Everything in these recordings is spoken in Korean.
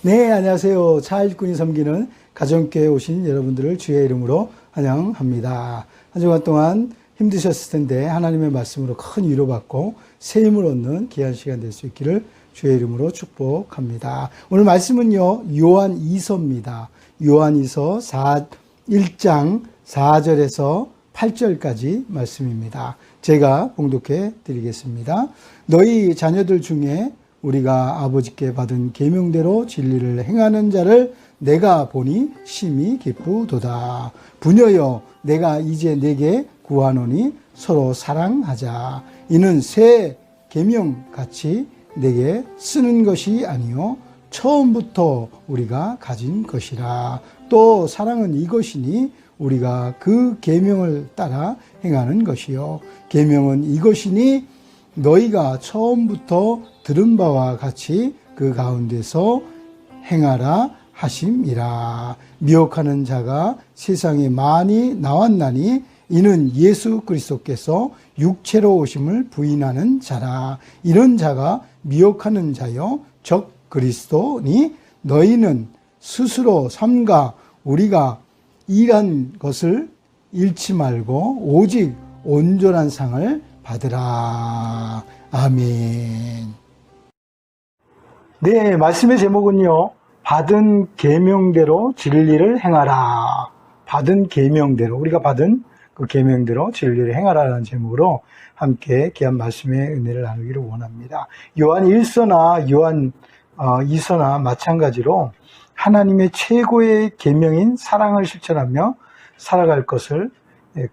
네, 안녕하세요. 차일꾼이 섬기는 가정교회에 오신 여러분들을 주의 이름으로 환영합니다. 한 주간 동안 힘드셨을 텐데 하나님의 말씀으로 큰 위로받고 새 힘을 얻는 귀한 시간 될 수 있기를 주의 이름으로 축복합니다. 오늘 말씀은요, 요한 2서입니다. 요한 2서 1장 4절에서 8절까지 말씀입니다. 제가 봉독해 드리겠습니다. 너희 자녀들 중에 우리가 아버지께 받은 계명대로 진리를 행하는 자를 내가 보니 심히 기쁘도다. 부녀여, 내가 이제 내게 구하노니 서로 사랑하자. 이는 새 계명같이 내게 쓰는 것이 아니요 처음부터 우리가 가진 것이라. 또 사랑은 이것이니 우리가 그 계명을 따라 행하는 것이요 계명은 이것이니 너희가 처음부터 들은 바와 같이 그 가운데서 행하라 하심이라. 미혹하는 자가 세상에 많이 나왔나니 이는 예수 그리스도께서 육체로 오심을 부인하는 자라. 이런 자가 미혹하는 자요 적 그리스도니 너희는 스스로 삼가 우리가 일한 것을 잃지 말고 오직 온전한 상을 받으라. 아멘. 네, 말씀의 제목은요, 받은 계명대로 진리를 행하라. 받은 계명대로, 우리가 받은 그 계명대로 진리를 행하라라는 제목으로 함께 귀한 말씀의 은혜를 나누기를 원합니다. 요한 1서나 요한 2서나 마찬가지로 하나님의 최고의 계명인 사랑을 실천하며 살아갈 것을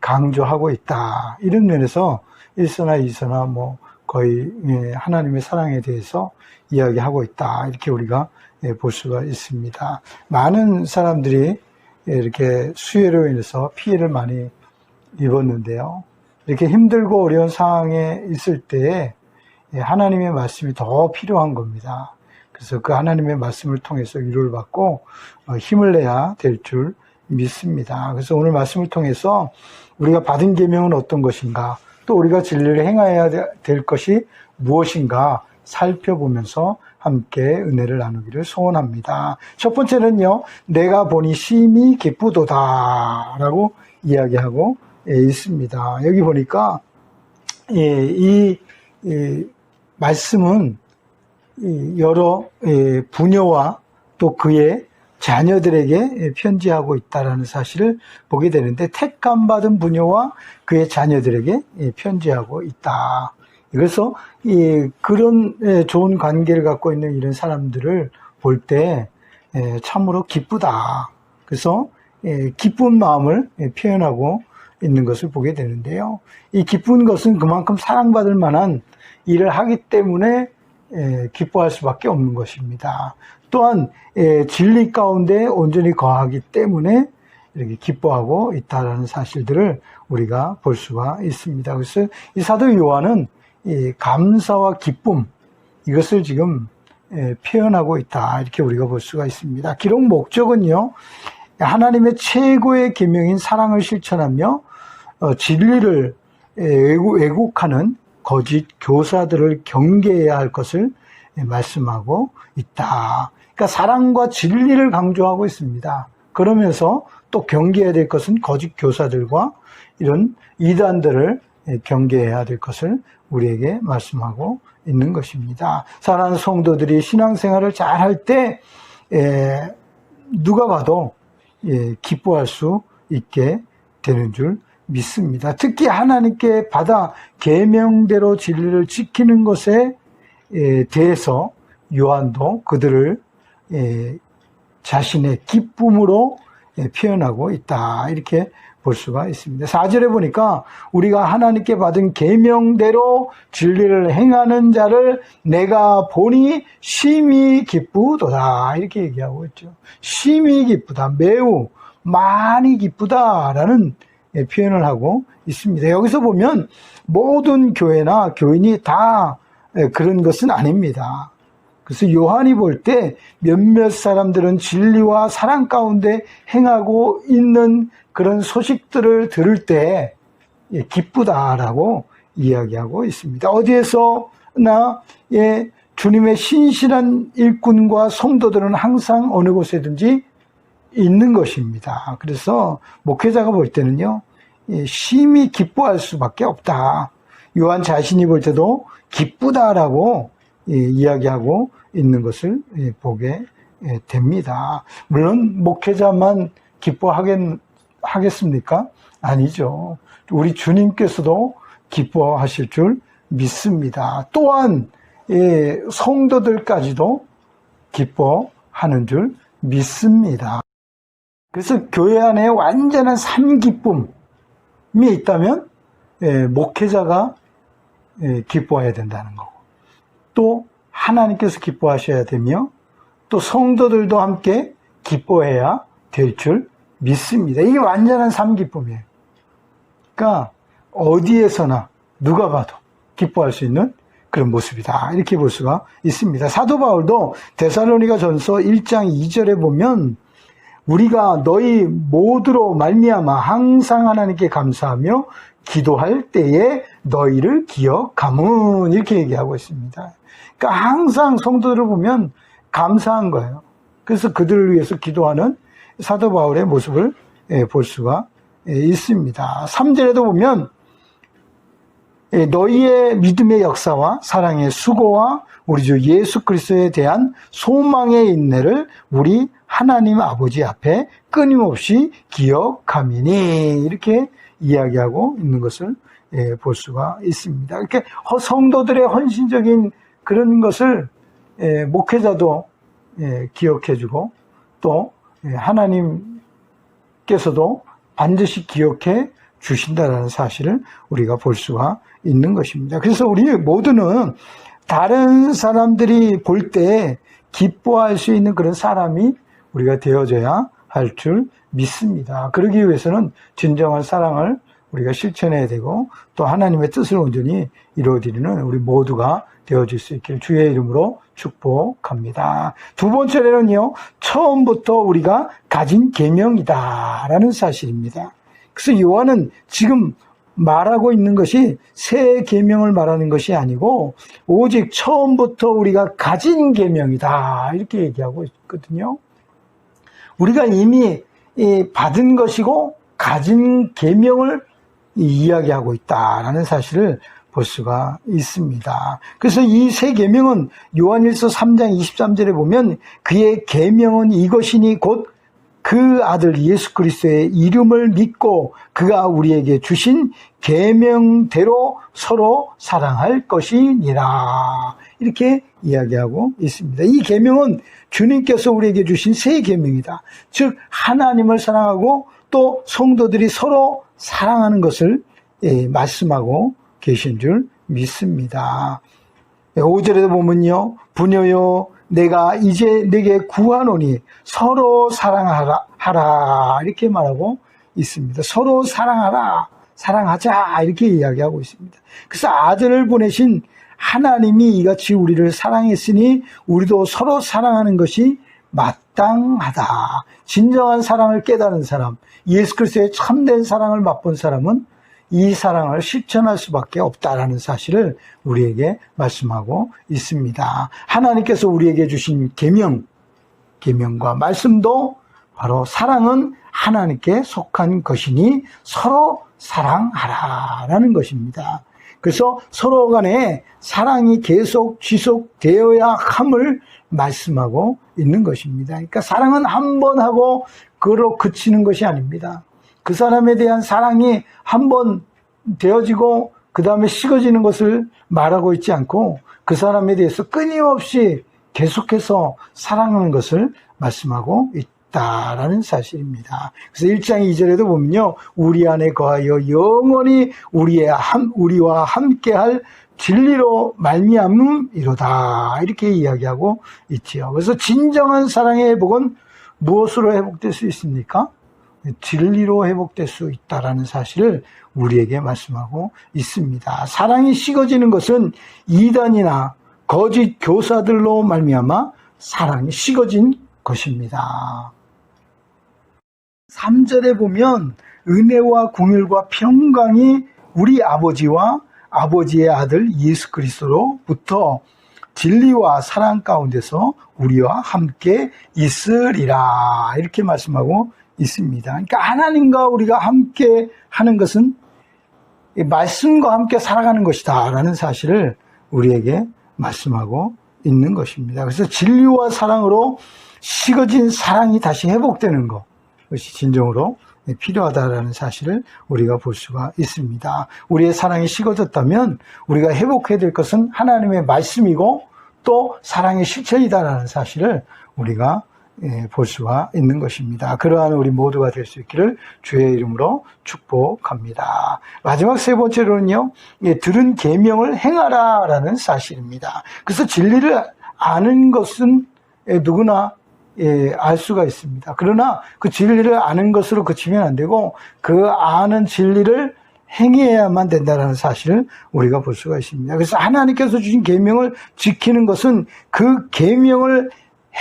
강조하고 있다. 이런 면에서 1서나 2서나 뭐 거의 하나님의 사랑에 대해서 이야기하고 있다. 이렇게 우리가 볼 수가 있습니다. 많은 사람들이 이렇게 수해로 인해서 피해를 많이 입었는데요. 이렇게 힘들고 어려운 상황에 있을 때에 하나님의 말씀이 더 필요한 겁니다. 그래서 그 하나님의 말씀을 통해서 위로를 받고 힘을 내야 될 줄 믿습니다. 그래서 오늘 말씀을 통해서 우리가 받은 계명은 어떤 것인가, 또 우리가 진리를 행해야 될 것이 무엇인가 살펴보면서 함께 은혜를 나누기를 소원합니다. 첫 번째는요, 내가 보니 심히 기쁘도다 라고 이야기하고 있습니다. 여기 보니까 이 말씀은 여러 부녀와 또 그의 자녀들에게 편지하고 있다는 사실을 보게 되는데, 택감받은 부녀와 그의 자녀들에게 편지하고 있다. 그래서 그런 좋은 관계를 갖고 있는 이런 사람들을 볼 때 참으로 기쁘다. 그래서 기쁜 마음을 표현하고 있는 것을 보게 되는데요. 이 기쁜 것은 그만큼 사랑받을 만한 일을 하기 때문에 기뻐할 수밖에 없는 것입니다. 또한 진리 가운데 온전히 거하기 때문에 이렇게 기뻐하고 있다는 사실들을 우리가 볼 수가 있습니다. 그래서 이 사도 요한은 이 감사와 기쁨, 이것을 지금 표현하고 있다, 이렇게 우리가 볼 수가 있습니다. 기록 목적은요, 하나님의 최고의 계명인 사랑을 실천하며 진리를 왜곡하는 거짓 교사들을 경계해야 할 것을 말씀하고 있다. 그러니까 사랑과 진리를 강조하고 있습니다. 그러면서 또 경계해야 될 것은 거짓 교사들과 이런 이단들을 경계해야 될 것을 우리에게 말씀하고 있는 것입니다. 사랑하는 성도들이 신앙생활을 잘 할 때 누가 봐도 기뻐할 수 있게 되는 줄 믿습니다. 특히 하나님께 받아 계명대로 진리를 지키는 것에 대해서 요한도 그들을 자신의 기쁨으로 표현하고 있다, 이렇게 볼 수가 있습니다. 4절에 보니까 우리가 하나님께 받은 계명대로 진리를 행하는 자를 내가 보니 심히 기쁘도다, 이렇게 얘기하고 있죠. 심히 기쁘다, 매우 많이 기쁘다라는 표현을 하고 있습니다. 여기서 보면 모든 교회나 교인이 다 그런 것은 아닙니다. 그래서 요한이 볼 때 몇몇 사람들은 진리와 사랑 가운데 행하고 있는 그런 소식들을 들을 때 기쁘다라고 이야기하고 있습니다. 어디에서나 주님의 신실한 일꾼과 성도들은 항상 어느 곳에든지 있는 것입니다. 그래서 목회자가 볼 때는요, 심히 기뻐할 수밖에 없다. 요한 자신이 볼 때도 기쁘다라고 이야기하고 있는 것을 보게 됩니다. 물론 목회자만 기뻐하겠습니까? 아니죠. 우리 주님께서도 기뻐하실 줄 믿습니다. 또한 성도들까지도 기뻐하는 줄 믿습니다. 그래서 교회 안에 완전한 삼기쁨이 있다면 목회자가 기뻐해야 된다는 거고, 또 하나님께서 기뻐하셔야 되며, 또 성도들도 함께 기뻐해야 될 줄 믿습니다. 이게 완전한 삼기쁨이에요. 그러니까 어디에서나 누가 봐도 기뻐할 수 있는 그런 모습이다, 이렇게 볼 수가 있습니다. 사도 바울도 데살로니가 전서 1장 2절에 보면 우리가 너희 모두로 말미암아 항상 하나님께 감사하며 기도할 때에 너희를 기억함은, 이렇게 얘기하고 있습니다. 그러니까 항상 성도들을 보면 감사한 거예요. 그래서 그들을 위해서 기도하는 사도 바울의 모습을 볼 수가 있습니다. 3절에도 보면 너희의 믿음의 역사와 사랑의 수고와 우리 주 예수 그리스도에 대한 소망의 인내를 우리 하나님 아버지 앞에 끊임없이 기억함이니, 이렇게 이야기하고 있는 것을 볼 수가 있습니다. 이렇게 성도들의 헌신적인 그런 것을 목회자도 기억해주고, 또 하나님께서도 반드시 기억해 주신다라는 사실을 우리가 볼 수가 있는 것입니다. 그래서 우리 모두는 다른 사람들이 볼 때 기뻐할 수 있는 그런 사람이 우리가 되어져야 할 줄 믿습니다. 그러기 위해서는 진정한 사랑을 우리가 실천해야 되고, 또 하나님의 뜻을 온전히 이루어드리는 우리 모두가 되어질 수 있기를 주의 이름으로 축복합니다. 두 번째로는요, 처음부터 우리가 가진 계명이다라는 사실입니다. 그래서 요한은 지금 말하고 있는 것이 새 계명을 말하는 것이 아니고 오직 처음부터 우리가 가진 계명이다, 이렇게 얘기하고 있거든요. 우리가 이미 받은 것이고 가진 계명을 이야기하고 있다라는 사실을 볼 수가 있습니다. 그래서 이 새 계명은 요한일서 3장 23절에 보면 그의 계명은 이것이니 곧 그 아들 예수 그리스도의 이름을 믿고 그가 우리에게 주신 계명대로 서로 사랑할 것이니라, 이렇게 이야기하고 있습니다. 이 계명은 주님께서 우리에게 주신 새 계명이다. 즉 하나님을 사랑하고 또 성도들이 서로 사랑하는 것을 말씀하고 계신 줄 믿습니다. 5절에도 보면요, 부녀여 내가 이제 내게 구하노니 서로 사랑하라, 이렇게 말하고 있습니다. 서로 사랑하라, 사랑하자, 이렇게 이야기하고 있습니다. 그래서 아들을 보내신 하나님이 이같이 우리를 사랑했으니 우리도 서로 사랑하는 것이 마땅하다. 진정한 사랑을 깨달은 사람, 예수 그리스도의 참된 사랑을 맛본 사람은 이 사랑을 실천할 수밖에 없다라는 사실을 우리에게 말씀하고 있습니다. 하나님께서 우리에게 주신 계명과 말씀도 바로 사랑은 하나님께 속한 것이니 서로 사랑하라라는 것입니다. 그래서 서로 간에 사랑이 계속 지속되어야 함을 말씀하고 있는 것입니다. 그러니까 사랑은 한 번 하고 그로 그치는 것이 아닙니다. 그 사람에 대한 사랑이 한 번 되어지고 그 다음에 식어지는 것을 말하고 있지 않고 그 사람에 대해서 끊임없이 계속해서 사랑하는 것을 말씀하고 있다라는 사실입니다. 그래서 1장 2절에도 보면요, 우리 안에 거하여 영원히 우리와 함께할 진리로 말미암음이로다, 이렇게 이야기하고 있지요. 그래서 진정한 사랑의 회복은 무엇으로 회복될 수 있습니까? 진리로 회복될 수 있다라는 사실을 우리에게 말씀하고 있습니다. 사랑이 식어지는 것은 이단이나 거짓 교사들로 말미암아 사랑이 식어진 것입니다. 3절에 보면 은혜와 긍휼과 평강이 우리 아버지와 아버지의 아들 예수 그리스도로부터 진리와 사랑 가운데서 우리와 함께 있으리라. 이렇게 말씀하고 있습니다. 그러니까 하나님과 우리가 함께 하는 것은 말씀과 함께 살아가는 것이다 라는 사실을 우리에게 말씀하고 있는 것입니다. 그래서 진리와 사랑으로 식어진 사랑이 다시 회복되는 것이 진정으로 필요하다라는 사실을 우리가 볼 수가 있습니다. 우리의 사랑이 식어졌다면 우리가 회복해야 될 것은 하나님의 말씀이고 또 사랑의 실천이다라는 사실을 우리가 볼 수가 있는 것입니다. 그러한 우리 모두가 될 수 있기를 주의 이름으로 축복합니다. 마지막 세 번째로는요, 들은 계명을 행하라라는 사실입니다. 그래서 진리를 아는 것은 누구나 알 수가 있습니다. 그러나 그 진리를 아는 것으로 그치면 안 되고 그 아는 진리를 행해야만 된다는 사실을 우리가 볼 수가 있습니다. 그래서 하나님께서 주신 계명을 지키는 것은 그 계명을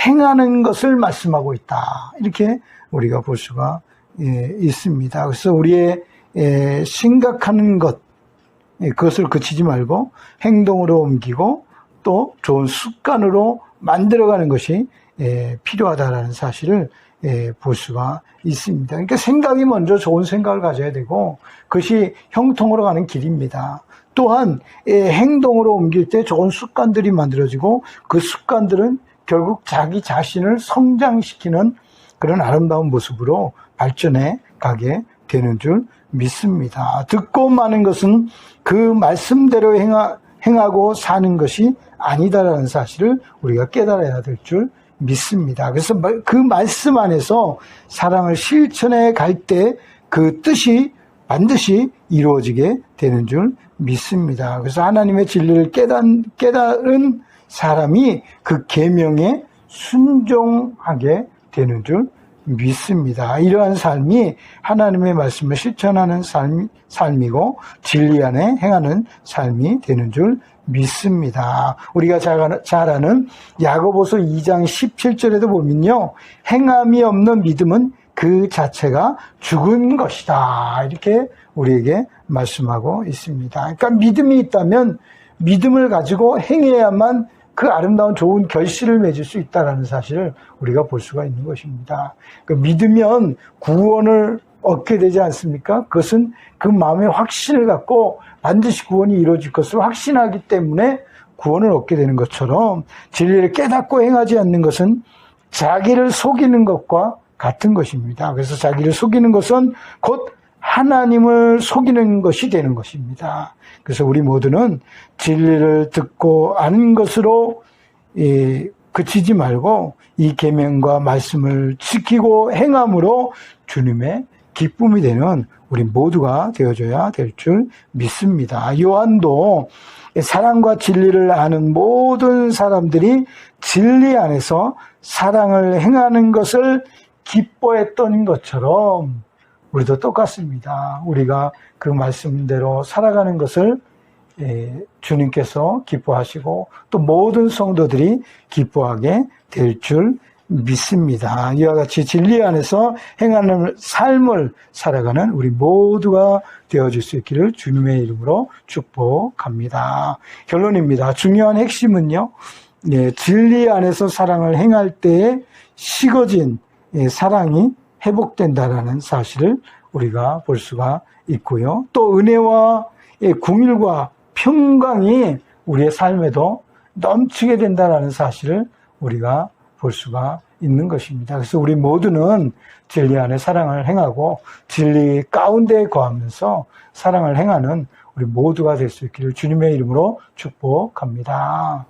행하는 것을 말씀하고 있다. 이렇게 우리가 볼 수가 있습니다. 그래서 우리의 생각하는 것, 그것을 그치지 말고 행동으로 옮기고 또 좋은 습관으로 만들어가는 것이 필요하다는 사실을 볼 수가 있습니다. 그러니까 생각이 먼저 좋은 생각을 가져야 되고 그것이 형통으로 가는 길입니다. 또한 행동으로 옮길 때 좋은 습관들이 만들어지고 그 습관들은 결국 자기 자신을 성장시키는 그런 아름다운 모습으로 발전해 가게 되는 줄 믿습니다. 듣고 마는 것은 그 말씀대로 행하고 사는 것이 아니다라는 사실을 우리가 깨달아야 될 줄 믿습니다. 그래서 그 말씀 안에서 사랑을 실천해 갈 때 그 뜻이 반드시 이루어지게 되는 줄 믿습니다. 그래서 하나님의 진리를 깨달은 사람이 그 계명에 순종하게 되는 줄 믿습니다. 이러한 삶이 하나님의 말씀을 실천하는 삶이고 진리 안에 행하는 삶이 되는 줄 믿습니다. 우리가 잘 아는 야고보서 2장 17절에도 보면요, 행함이 없는 믿음은 그 자체가 죽은 것이다. 이렇게 우리에게 말씀하고 있습니다. 그러니까 믿음이 있다면 믿음을 가지고 행해야만 그 아름다운 좋은 결실을 맺을 수 있다는 사실을 우리가 볼 수가 있는 것입니다. 믿으면 구원을 얻게 되지 않습니까? 그것은 그 마음의 확신을 갖고 반드시 구원이 이루어질 것을 확신하기 때문에 구원을 얻게 되는 것처럼 진리를 깨닫고 행하지 않는 것은 자기를 속이는 것과 같은 것입니다. 그래서 자기를 속이는 것은 곧 하나님을 속이는 것이 되는 것입니다. 그래서 우리 모두는 진리를 듣고 아는 것으로 그치지 말고 이 계명과 말씀을 지키고 행함으로 주님의 기쁨이 되는 우리 모두가 되어줘야 될 줄 믿습니다. 요한도 사랑과 진리를 아는 모든 사람들이 진리 안에서 사랑을 행하는 것을 기뻐했던 것처럼 우리도 똑같습니다. 우리가 그 말씀대로 살아가는 것을 주님께서 기뻐하시고 또 모든 성도들이 기뻐하게 될 줄 믿습니다. 이와 같이 진리 안에서 행하는 삶을 살아가는 우리 모두가 되어줄 수 있기를 주님의 이름으로 축복합니다. 결론입니다. 중요한 핵심은요, 진리 안에서 사랑을 행할 때에 식어진 사랑이 회복된다라는 사실을 우리가 볼 수가 있고요. 또 은혜와 긍휼과 평강이 우리의 삶에도 넘치게 된다라는 사실을 우리가 볼 수가 있는 것입니다. 그래서 우리 모두는 진리 안에 사랑을 행하고 진리 가운데 거하면서 사랑을 행하는 우리 모두가 될 수 있기를 주님의 이름으로 축복합니다.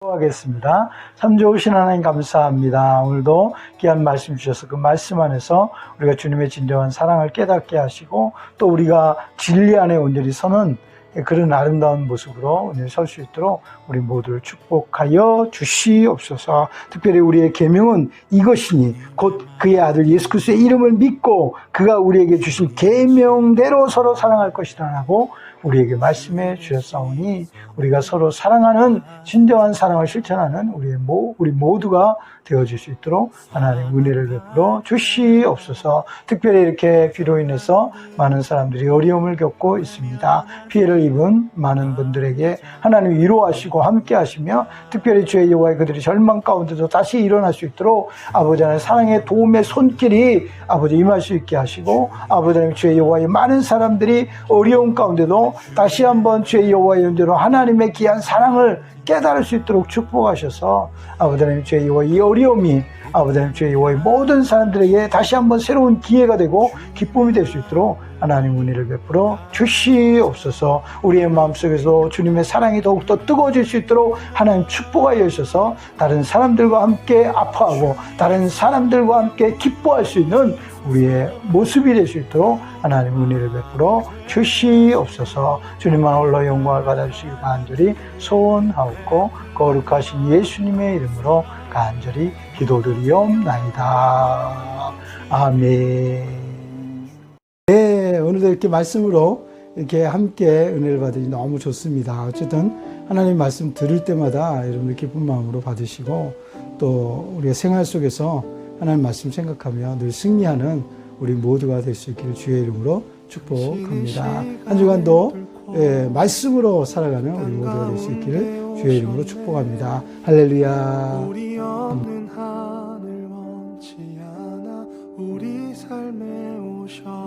하겠습니다. 참 좋으신 하나님 감사합니다. 오늘도 귀한 말씀 주셔서 그 말씀 안에서 우리가 주님의 진정한 사랑을 깨닫게 하시고 또 우리가 진리 안에 온전히 서는 그런 아름다운 모습으로 오늘 설 수 있도록 우리 모두를 축복하여 주시옵소서. 특별히 우리의 계명은 이것이니 곧 그의 아들 예수 그리스도의 이름을 믿고 그가 우리에게 주신 계명대로 서로 사랑할 것이라고 우리에게 말씀해 주셨사오니 우리가 서로 사랑하는 진정한 사랑을 실천하는 우리 모두가 되어줄 수 있도록 하나님 은혜를 베풀어 주시옵소서. 특별히 이렇게 비로 인해서 많은 사람들이 어려움을 겪고 있습니다. 피해를 입은 많은 분들에게 하나님 위로하시고 함께 하시며, 특별히 주의 여호와의 그들이 절망 가운데도 다시 일어날 수 있도록 아버지 하나님 사랑의 도움의 손길이 아버지 임할 수 있게 하시고, 아버지 하나님 주의 여호와의 많은 사람들이 어려움 가운데도 다시 한번 주의 여호와의 은혜로 하나님의 귀한 사랑을 깨달을 수 있도록 축복하셔서, 아버지 하나님 주의 여호와의 이 어려움이 아버지 하나님 주의 여호와의 모든 사람들에게 다시 한번 새로운 기회가 되고 기쁨이 될 수 있도록 하나님 은혜를 베풀어 주시옵소서. 우리의 마음속에서 주님의 사랑이 더욱더 뜨거워질 수 있도록 하나님 축복하여 주셔서 다른 사람들과 함께 아파하고 다른 사람들과 함께 기뻐할 수 있는 우리의 모습이 될 수 있도록 하나님 은혜를 베풀어 주시옵소서. 주님만 홀로 영광을 받아주시길 간절히 소원하옵고 거룩하신 예수님의 이름으로 간절히 기도드리옵나이다. 아멘. 네, 오늘도 이렇게 말씀으로 이렇게 함께 은혜를 받으니 너무 좋습니다. 어쨌든 하나님 말씀 들을 때마다 여러분들 기쁜 마음으로 받으시고, 또 우리가 생활 속에서 하나님 말씀 생각하며 늘 승리하는 우리 모두가 될 수 있기를 주의 이름으로 축복합니다. 한 주간도 말씀으로 살아가는 우리 모두가 될 수 있기를 주의 이름으로 축복합니다. 할렐루야. 우리 없는 하늘 먼지 않아 우리 삶에 오셔